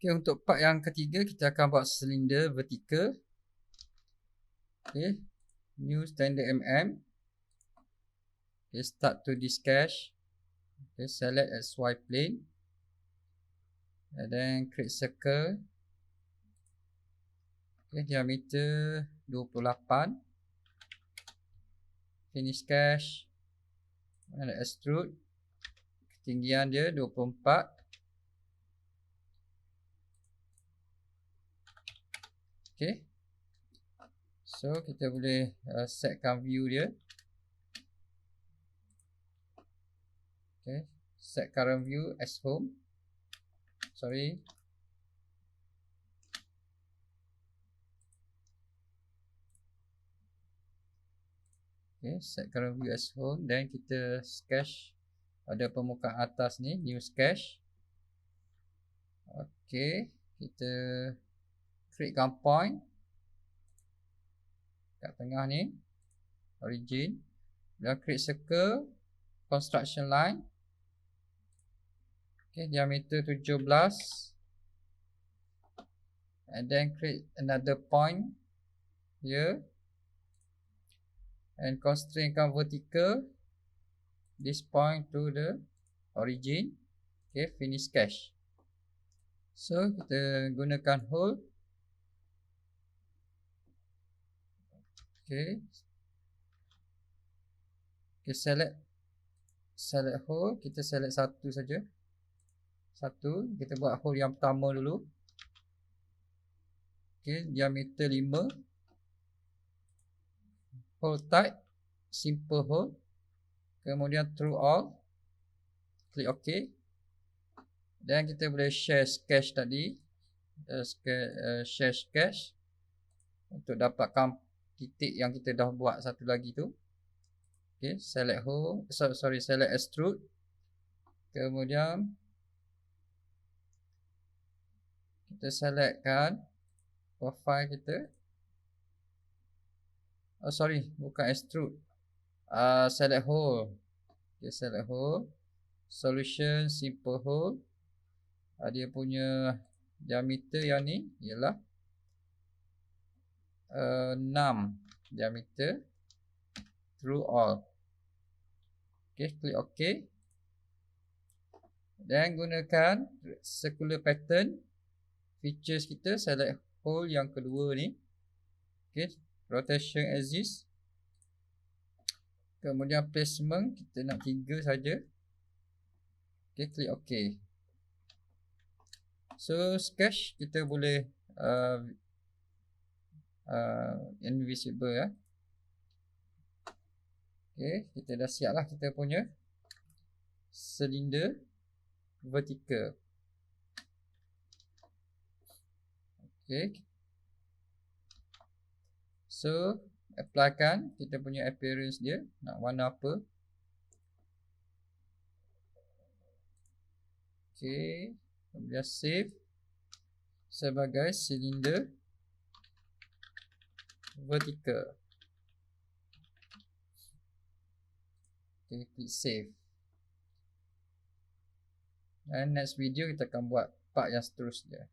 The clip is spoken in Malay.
Okay, untuk part yang ketiga kita akan buat silinder vertikal. Okay, new standard Okay, start to this cache. Okay, select XY plane. And then create circle. Okay, diameter 28. Finish cache. And extrude. Ketinggian dia 24. Okay. So kita boleh setkan view dia. Okay. Set current view as home. Sorry. Okay, set current view as home. Then kita sketch pada permukaan atas ni, new sketch. Okay, kita create point kat tengah ni, origin. Dan create circle, construction line. Okay, diameter 17. And then create another point here. And constrainkan vertical this point to the origin. Okay, finish sketch. So kita gunakan hole. Okay. Okay, select hole. Kita select satu saja. Satu. Kita buat hole yang pertama dulu. Okay, diameter 5. Hole type simple hole. Kemudian through all. Klik OK. Dan kita boleh share sketch tadi. Share sketch. Untuk dapatkan titik yang kita dah buat satu lagi tu. Okay, select hole. Select extrude. Kemudian kita selectkan profile kita. Oh sorry, bukan extrude. Select hole. Okay, select hole. Solution simple hole. Dia punya diameter yang ni ialah 6 diameter through all. Okay, klik OK. Dan gunakan circular pattern. Features kita select hole yang kedua ni. Okay, rotation axis. Kemudian placement kita nak 3 saja. Okay, klik OK. So sketch kita boleh invisible ya. Okay, kita dah siap lah kita punya silinder vertikal. Okay. So applykan kita punya appearance dia. Nak warna apa? Okay. Kemudian save sebagai silinder vertikal. Okay, klik save. Dan next video kita akan buat part yang seterusnya.